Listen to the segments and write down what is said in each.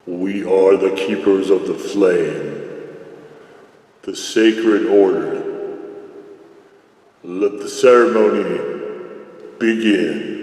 We are the keepers of the flame, the sacred order. Let the ceremony begin.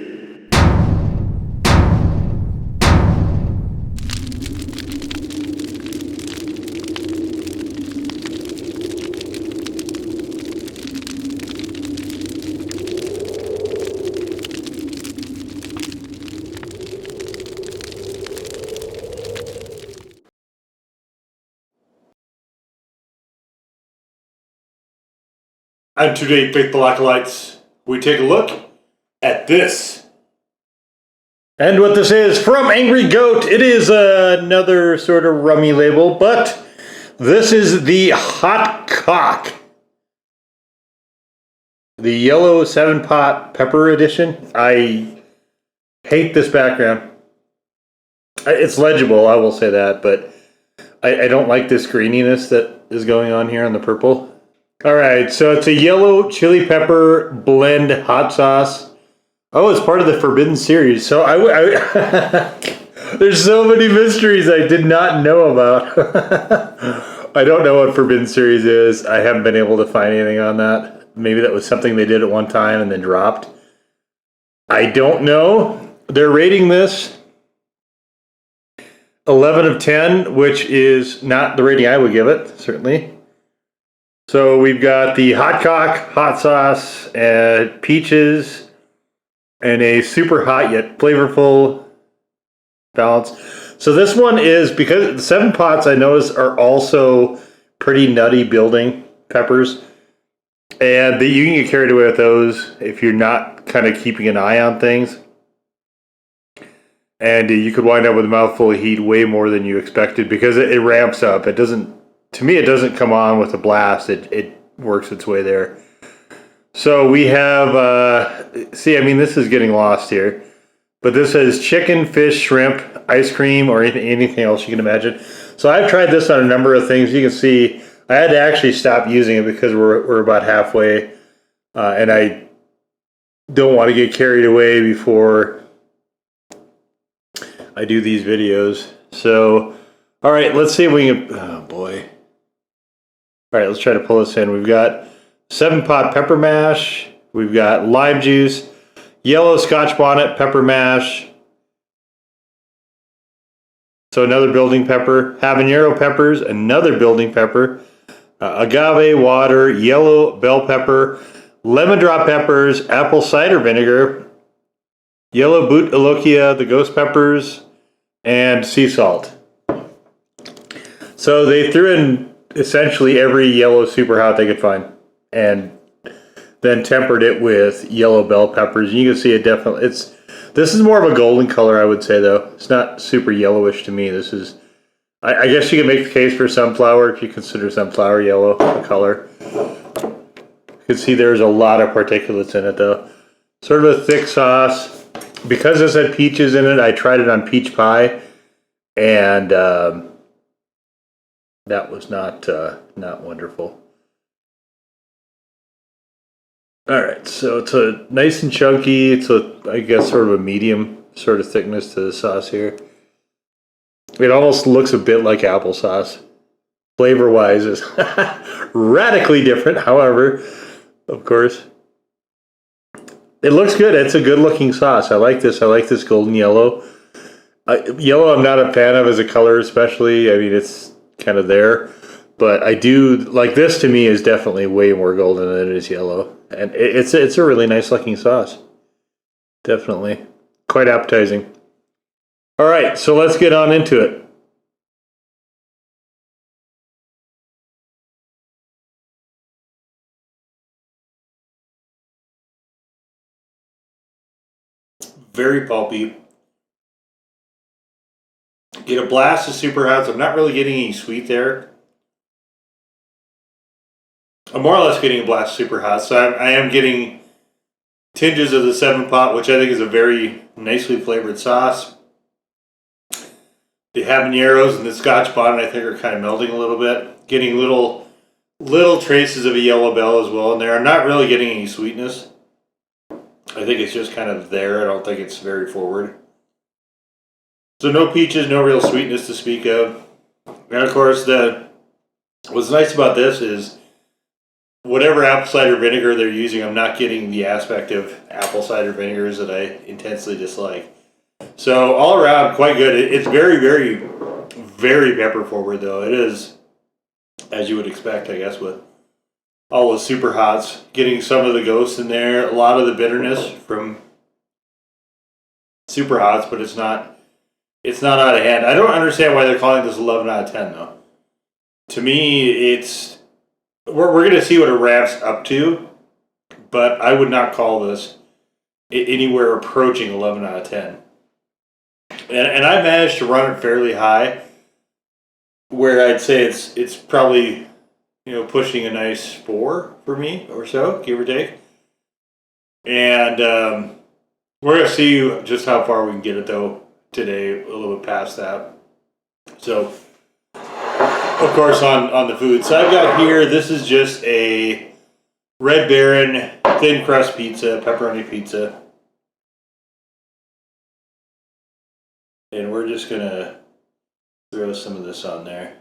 And today, faithful acolytes, we take a look at this. And what this is from Angry Goat, it is another sort of rummy label, but this is the Hot Cock. The yellow 7-pot pepper edition. I hate this background. It's legible, I will say that, but I don't like this greeniness that is going on here on the purple. Alright, so it's a yellow chili pepper blend hot sauce. Oh, it's part of the Forbidden series. So there's so many mysteries I did not know about. I don't know what Forbidden series is. I haven't been able to find anything on that. Maybe that was something they did at one time and then dropped. I don't know. They're rating this 11 of 10, which is not the rating I would give it, certainly. So we've got the hot cock, hot sauce, peaches, and a super hot yet flavorful balance. So this one is, because the 7 pots I noticed are also pretty nutty building peppers. And you can get carried away with those if you're not kind of keeping an eye on things. And you could wind up with a mouthful of heat way more than you expected because it ramps up. It doesn't. To me, it doesn't come on with a blast. It works its way there. So we have, this is getting lost here. But this is chicken, fish, shrimp, ice cream, or anything else you can imagine. So I've tried this on a number of things. You can see I had to actually stop using it because we're about halfway. And I don't want to get carried away before I do these videos. So, all right, let's see if we can, oh boy. All right, let's try to pull this in. We've got 7-pot pepper mash. We've got lime juice, yellow Scotch bonnet pepper mash. So another building pepper. Habanero peppers, another building pepper. Agave water, yellow bell pepper, lemon drop peppers, apple cider vinegar, yellow boot alokia, the ghost peppers, and sea salt. So they threw in essentially every yellow super hot they could find and then tempered it with yellow bell peppers. You can see it definitely, this is more of a golden color, I would say, though. It's not super yellowish to me. This is, I guess you can make the case for sunflower if you consider sunflower yellow a color. You can see there's a lot of particulates in it, though. Sort of a thick sauce. Because this had peaches in it, I tried it on peach pie, and that was not wonderful. All right, so it's a nice and chunky. It's I guess sort of a medium sort of thickness to the sauce here. It almost looks a bit like applesauce. Flavor-wise, is radically different. However, of course, it looks good. It's a good-looking sauce. I like this. I like this golden yellow. Yellow, I'm not a fan of as a color, especially. I mean, it's kind of there, but I do like this. To me, is definitely way more golden than it is yellow, and it's a really nice looking sauce. Definitely quite appetizing. All right, so let's get on into it. Very pulpy. Get a blast of super hot. So I'm not really getting any sweet there. I'm more or less getting a blast of super hot. So I am getting tinges of the 7-pot, which I think is a very nicely flavored sauce. The habaneros and the Scotch bonnet, I think, are kind of melting a little bit. Getting little traces of a yellow bell as well in there. I'm not really getting any sweetness. I think it's just kind of there. I don't think it's very forward. So no peaches, no real sweetness to speak of. And of course, what's nice about this is whatever apple cider vinegar they're using, I'm not getting the aspect of apple cider vinegars that I intensely dislike. So all around, quite good. It's very, very, very pepper forward though. It is, as you would expect, I guess, with all the super hots. Getting some of the ghosts in there, a lot of the bitterness from super hots, but it's not out of hand. I don't understand why they're calling this 11 out of 10 though. To me, it's we're going to see what it ramps up to, but I would not call this anywhere approaching 11 out of 10. And I managed to run it fairly high, where I'd say it's probably, pushing a nice 4 for me or so, give or take. And we're going to see just how far we can get it though today, a little bit past that. So, of course, on the food. So I've got here, this is just a Red Baron thin crust pizza, pepperoni pizza. And we're just going to throw some of this on there.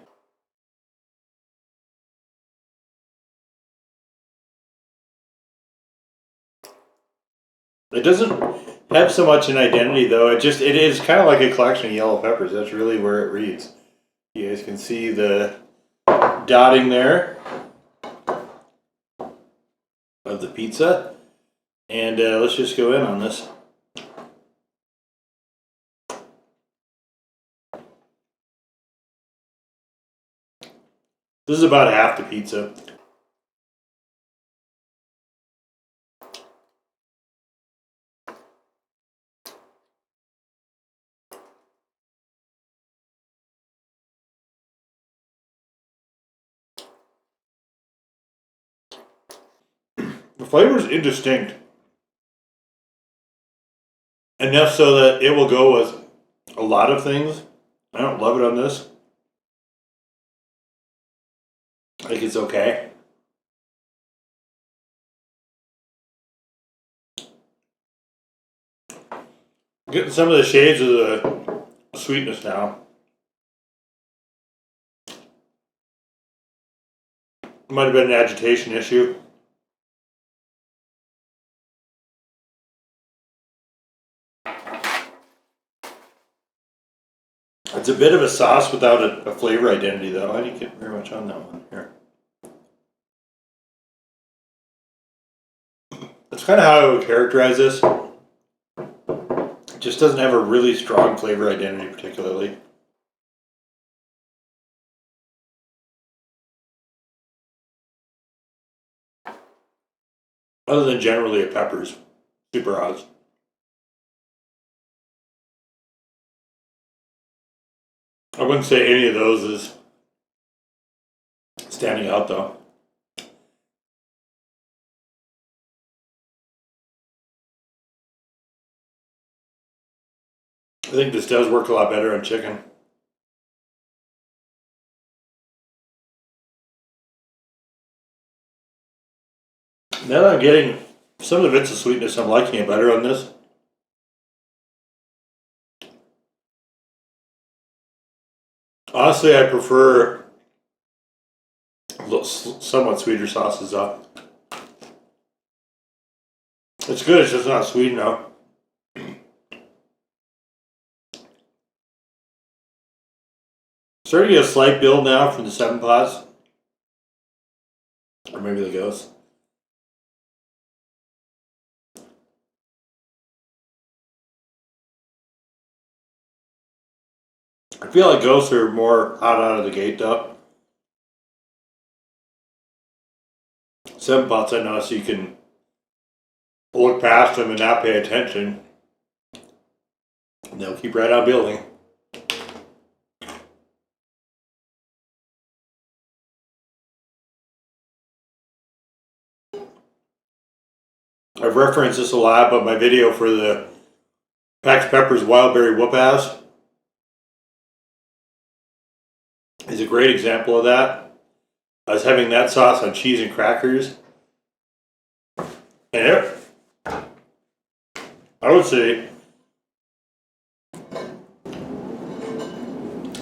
It doesn't have so much an identity though. It is kind of like a collection of yellow peppers. That's really where it reads. You guys can see the dotting there of the pizza. And let's just go in on this. This is about half the pizza. The flavor is indistinct. Enough so that it will go with a lot of things. I don't love it on this. I think it's okay. Getting some of the shades of the sweetness now. Might have been an agitation issue. It's a bit of a sauce without a flavor identity though. I didn't get very much on that one here. That's kind of how I would characterize this. It just doesn't have a really strong flavor identity particularly. Other than generally a peppers. Super odds. I wouldn't say any of those is standing out though. I think this does work a lot better on chicken. Now that I'm getting some of the bits of sweetness, I'm liking it better on this. Honestly, I prefer somewhat sweeter sauces though. It's good, it's just not sweet enough. Starting to get a slight build now from the 7 pots. Or maybe the ghost. I feel like ghosts are more hot out of the gate though. 7 pots I know, so you can look past them and not pay attention. And they'll keep right on building. I've referenced this a lot, but my video for the Pax Peppers Wildberry Whoop Ass is a great example of that. I was having that sauce on cheese and crackers. And I would say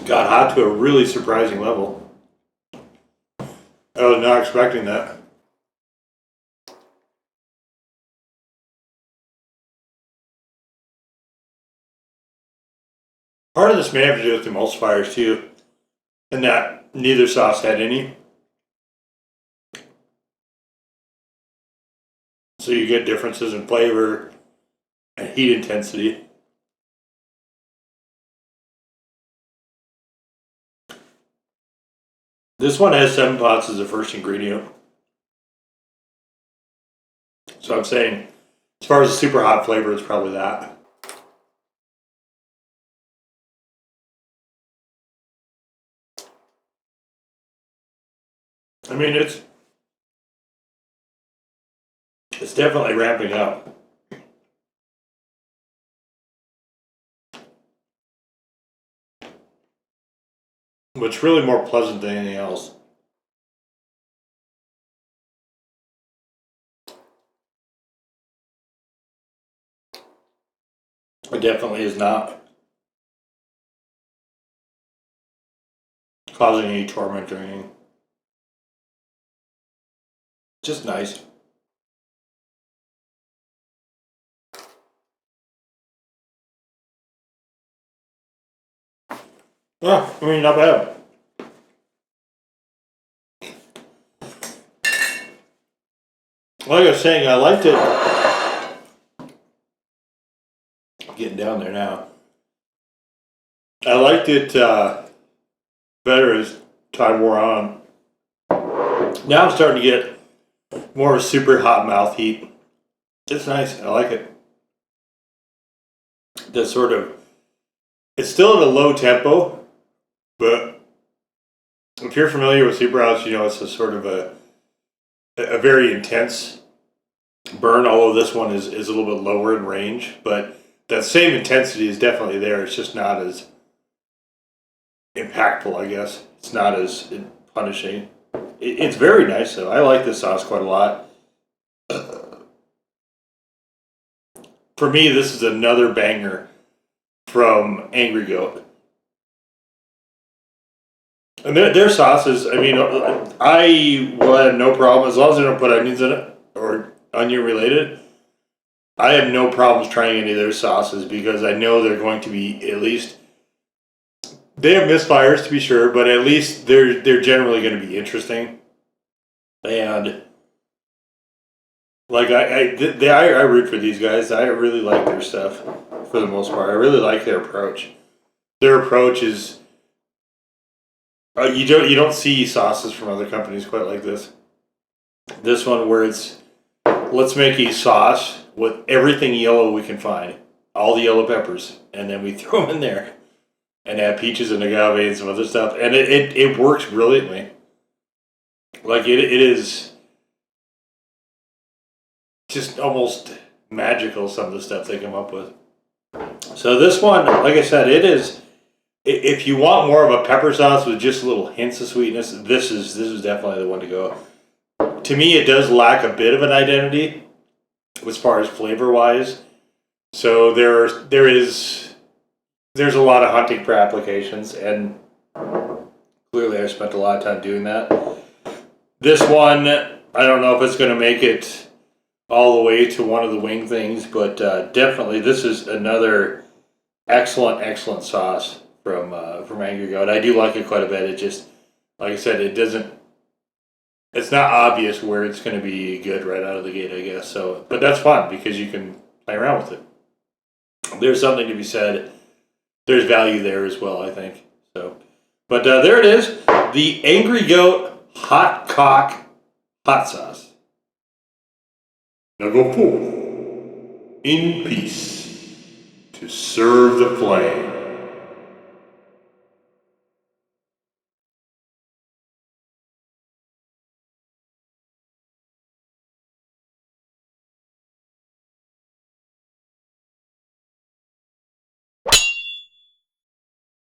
got hot to a really surprising level. I was not expecting that. Part of this may have to do with emulsifiers too, and that neither sauce had any. So you get differences in flavor and heat intensity. This one has 7 pots as the first ingredient. So I'm saying, as far as the super hot flavor, it's probably that. I mean, it's definitely ramping up. What's really more pleasant than anything else. It definitely is not causing any torment or anything. Just nice. Yeah, I mean, not bad. Like I was saying, I liked it. Getting down there now. I liked it better as time wore on. Now I'm starting to get more of a super hot mouth heat. It's nice. I like it. The sort of, it's still at a low tempo, but if you're familiar with super hots, you know it's a sort of a very intense burn. Although this one is a little bit lower in range, but that same intensity is definitely there. It's just not as impactful, I guess. It's not as punishing. It's very nice though. I like this sauce quite a lot. For me, this is another banger from Angry Goat. And their sauces, I mean, I will have no problem, as long as they don't put onions in it, or onion related, I have no problems trying any of their sauces because I know they're going to be at least, they have misfires to be sure, but at least they're generally going to be interesting. And like I root for these guys. I really like their stuff for the most part. I really like their approach. Their approach is you don't see sauces from other companies quite like this. This one where it's let's make a sauce with everything yellow we can find, all the yellow peppers, and then we throw them in there and add peaches and agave and some other stuff, and it works brilliantly. Like it is just almost magical, some of the stuff they come up with. So this one, like I said, it is. If you want more of a pepper sauce with just little hints of sweetness, this is definitely the one to go. To me, it does lack a bit of an identity as far as flavor wise. So there's a lot of hunting for applications, and clearly I spent a lot of time doing that. This one, I don't know if it's going to make it all the way to one of the wing things, but definitely this is another excellent sauce from Angry Goat. I do like it quite a bit. It just, like I said, it's not obvious where it's going to be good right out of the gate, I guess. So, but that's fun because you can play around with it. There's something to be said. There's value there as well, I think. So, but there it is, the Angry Goat Hot Cock Hot Sauce. Now go forth in peace to serve the flame.